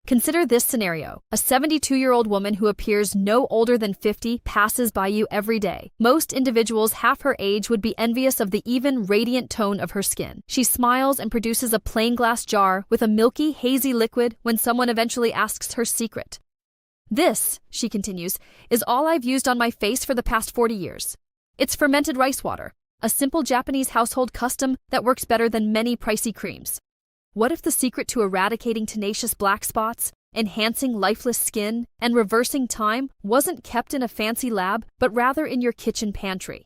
Consider this scenario. A 72-year-old woman who appears no older than 50 passes by you every day. Most individuals half her age would be envious of the even, radiant tone of her skin. She smiles and produces a plain glass jar with a milky, hazy liquid when someone eventually asks her secret. "This," she continues, "is all I've used on my face for the past 40 years. It's fermented rice water, a simple Japanese household custom that works better than many pricey creams." What if the secret to eradicating tenacious black spots, enhancing lifeless skin, and reversing time wasn't kept in a fancy lab, but rather in your kitchen pantry?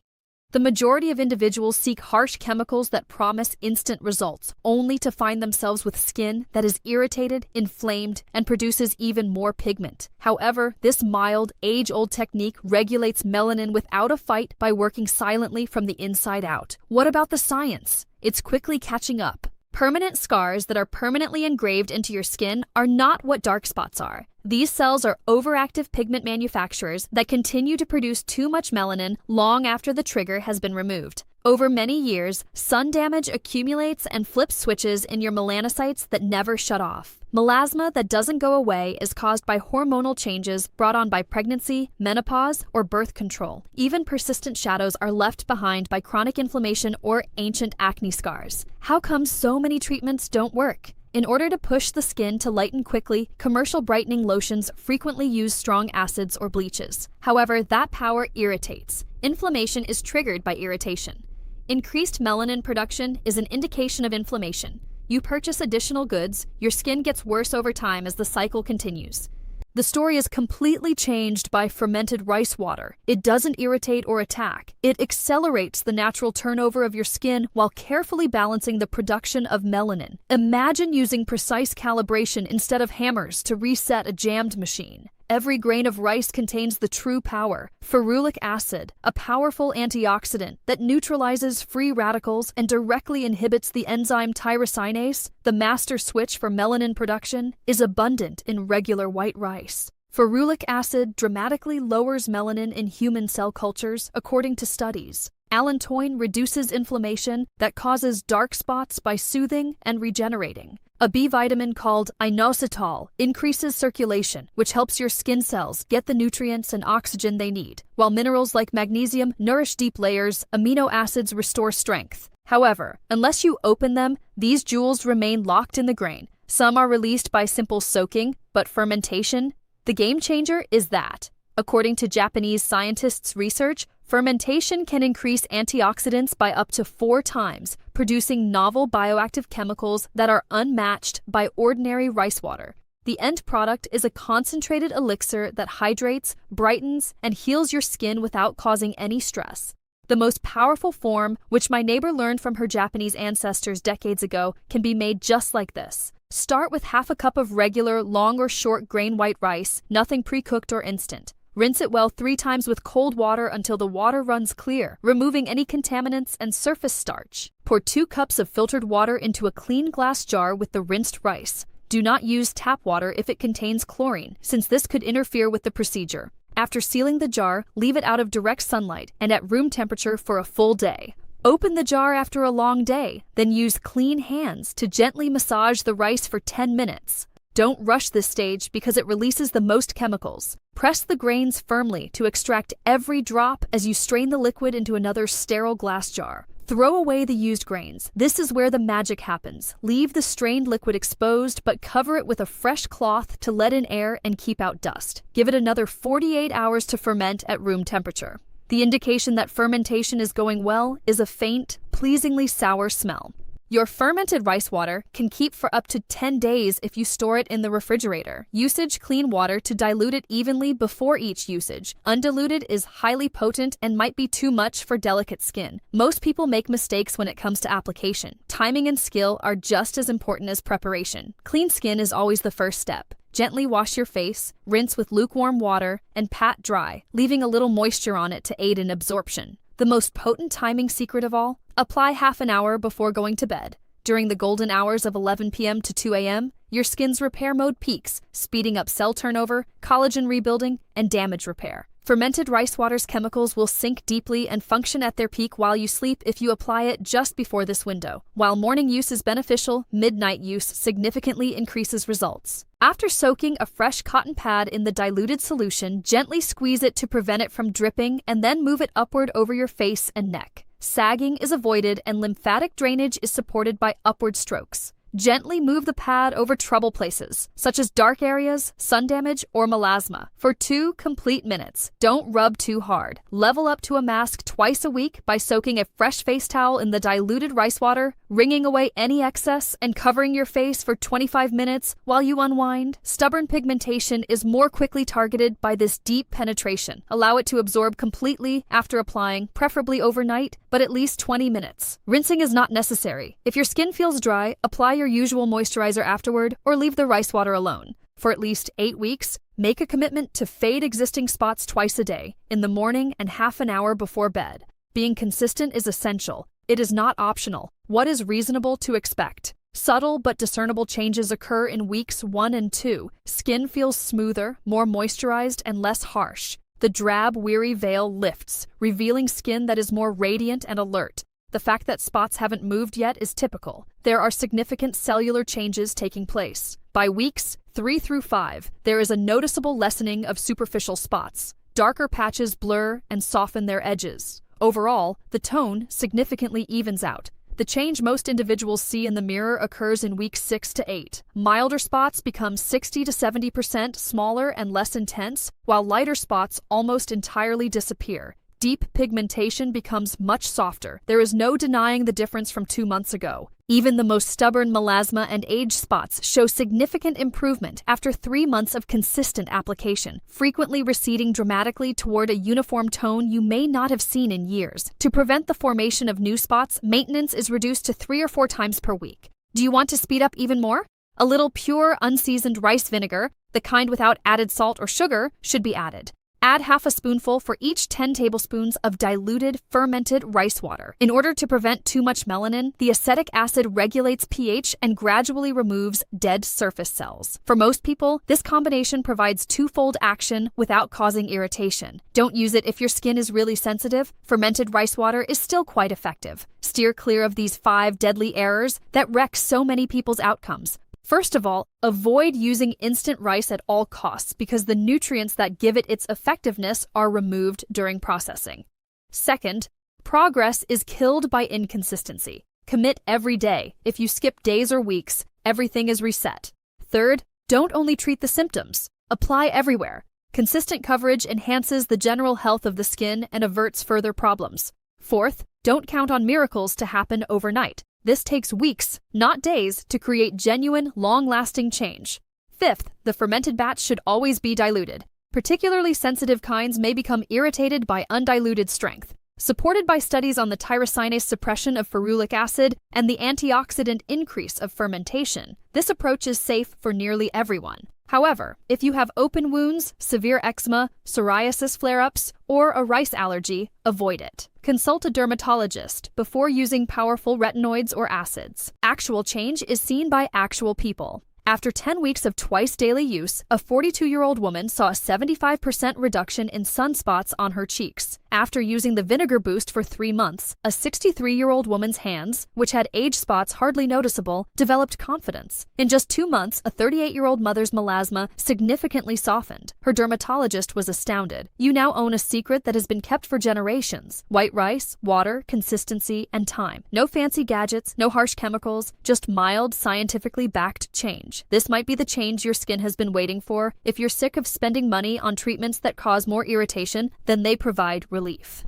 The majority of individuals seek harsh chemicals that promise instant results, only to find themselves with skin that is irritated, inflamed, and produces even more pigment. However, this mild, age-old technique regulates melanin without a fight by working silently from the inside out. What about the science? It's quickly catching up. Permanent scars that are permanently engraved into your skin are not what dark spots are. These cells are overactive pigment manufacturers that continue to produce too much melanin long after the trigger has been removed. Over many years, sun damage accumulates and flips switches in your melanocytes that never shut off. Melasma that doesn't go away is caused by hormonal changes brought on by pregnancy, menopause, or birth control. Even persistent shadows are left behind by chronic inflammation or ancient acne scars. How come so many treatments don't work? In order to push the skin to lighten quickly, commercial brightening lotions frequently use strong acids or bleaches. However, that power irritates. Inflammation is triggered by irritation. Increased melanin production is an indication of inflammation. You purchase additional goods, your skin gets worse over time as the cycle continues. The story is completely changed by fermented rice water. It doesn't irritate or attack. It accelerates the natural turnover of your skin while carefully balancing the production of melanin. Imagine using precise calibration instead of hammers to reset a jammed machine. Every grain of rice contains the true power, ferulic acid, a powerful antioxidant that neutralizes free radicals and directly inhibits the enzyme tyrosinase, the master switch for melanin production, is abundant in regular white rice. Ferulic acid dramatically lowers melanin in human cell cultures, according to studies. Allantoin reduces inflammation that causes dark spots by soothing and regenerating. A B vitamin called inositol increases circulation, which helps your skin cells get the nutrients and oxygen they need, while minerals like magnesium nourish deep layers, amino acids restore strength. However, unless you open them, these jewels remain locked in the grain. Some are released by simple soaking, but fermentation? The game changer is that, according to Japanese scientists' research, fermentation can increase antioxidants by up to 4 times, producing novel bioactive chemicals that are unmatched by ordinary rice water. The end product is a concentrated elixir that hydrates, brightens, and heals your skin without causing any stress. The most powerful form, which my neighbor learned from her Japanese ancestors decades ago, can be made just like this. Start with half a cup of regular, long or short grain white rice, nothing pre-cooked or instant. Rinse it well 3 times with cold water until the water runs clear, removing any contaminants and surface starch. Pour 2 cups of filtered water into a clean glass jar with the rinsed rice. Do not use tap water if it contains chlorine, since this could interfere with the procedure. After sealing the jar, leave it out of direct sunlight and at room temperature for a full day. Open the jar after a long day, then use clean hands to gently massage the rice for 10 minutes. Don't rush this stage because it releases the most chemicals. Press the grains firmly to extract every drop as you strain the liquid into another sterile glass jar. Throw away the used grains. This is where the magic happens. Leave the strained liquid exposed, but cover it with a fresh cloth to let in air and keep out dust. Give it another 48 hours to ferment at room temperature. The indication that fermentation is going well is a faint, pleasingly sour smell. Your fermented rice water can keep for up to 10 days if you store it in the refrigerator. Usage clean water to dilute it evenly before each usage. Undiluted is highly potent and might be too much for delicate skin. Most people make mistakes when it comes to application. Timing and skill are just as important as preparation. Clean skin is always the first step. Gently wash your face, rinse with lukewarm water, and pat dry, leaving a little moisture on it to aid in absorption. The most potent timing secret of all? Apply half an hour before going to bed. During the golden hours of 11 p.m. to 2 a.m., your skin's repair mode peaks, speeding up cell turnover, collagen rebuilding, and damage repair. Fermented rice water's chemicals will sink deeply and function at their peak while you sleep if you apply it just before this window. While morning use is beneficial, midnight use significantly increases results. After soaking a fresh cotton pad in the diluted solution, gently squeeze it to prevent it from dripping and then move it upward over your face and neck. Sagging is avoided and lymphatic drainage is supported by upward strokes. Gently move the pad over trouble places, such as dark areas, sun damage, or melasma, for 2 complete minutes. Don't rub too hard. Level up to a mask twice a week by soaking a fresh face towel in the diluted rice water, wringing away any excess, and covering your face for 25 minutes while you unwind. Stubborn pigmentation is more quickly targeted by this deep penetration. Allow it to absorb completely after applying, preferably overnight, but at least 20 minutes. Rinsing is not necessary. If your skin feels dry, apply your usual moisturizer afterward or leave the rice water alone. For at least 8 weeks, make a commitment to fade existing spots twice a day, in the morning and half an hour before bed. Being consistent is essential. It is not optional. What is reasonable to expect? Subtle but discernible changes occur in weeks 1 and 2. Skin feels smoother, more moisturized, and less harsh. The drab, weary veil lifts, revealing skin that is more radiant and alert. The fact that spots haven't moved yet is typical. There are significant cellular changes taking place. By weeks 3 through 5, there is a noticeable lessening of superficial spots. Darker patches blur and soften their edges. Overall, the tone significantly evens out. The change most individuals see in the mirror occurs in weeks 6 to 8. Milder spots become 60 to 70% smaller and less intense, while lighter spots almost entirely disappear. Deep pigmentation becomes much softer. There is no denying the difference from 2 months ago. Even the most stubborn melasma and age spots show significant improvement after 3 months of consistent application, frequently receding dramatically toward a uniform tone you may not have seen in years. To prevent the formation of new spots, maintenance is reduced to 3 or 4 times per week. Do you want to speed up even more? A little pure, unseasoned rice vinegar, the kind without added salt or sugar, should be added. Add half a spoonful for each 10 tablespoons of diluted, fermented rice water. In order to prevent too much melanin, the acetic acid regulates pH and gradually removes dead surface cells. For most people, this combination provides twofold action without causing irritation. Don't use it if your skin is really sensitive. Fermented rice water is still quite effective. Steer clear of these 5 deadly errors that wreck so many people's outcomes. First of all, avoid using instant rice at all costs because the nutrients that give it its effectiveness are removed during processing. Second, progress is killed by inconsistency. Commit every day. If you skip days or weeks, everything is reset. Third, don't only treat the symptoms. Apply everywhere. Consistent coverage enhances the general health of the skin and averts further problems. Fourth, don't count on miracles to happen overnight. This takes weeks, not days, to create genuine, long-lasting change. Fifth, the fermented batch should always be diluted. Particularly sensitive kinds may become irritated by undiluted strength. Supported by studies on the tyrosinase suppression of ferulic acid and the antioxidant increase of fermentation, this approach is safe for nearly everyone. However, if you have open wounds, severe eczema, psoriasis flare-ups, or a rice allergy, avoid it. Consult a dermatologist before using powerful retinoids or acids. Actual change is seen by actual people. After 10 weeks of twice-daily use, a 42-year-old woman saw a 75% reduction in sunspots on her cheeks. After using the vinegar boost for 3 months, a 63-year-old woman's hands, which had age spots hardly noticeable, developed confidence. In just 2 months, a 38-year-old mother's melasma significantly softened. Her dermatologist was astounded. You now own a secret that has been kept for generations. White rice, water, consistency, and time. No fancy gadgets, no harsh chemicals, just mild, scientifically backed change. This might be the change your skin has been waiting for. If you're sick of spending money on treatments that cause more irritation, then they provide relief.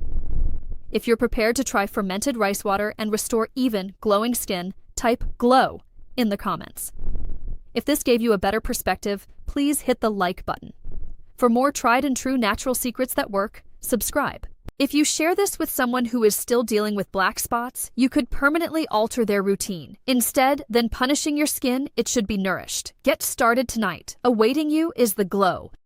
If you're prepared to try fermented rice water and restore even, glowing skin, type GLOW in the comments. If this gave you a better perspective, please hit the like button. For more tried and true natural secrets that work, subscribe. If you share this with someone who is still dealing with black spots, you could permanently alter their routine. Instead than punishing your skin, it should be nourished. Get started tonight. Awaiting you is the glow.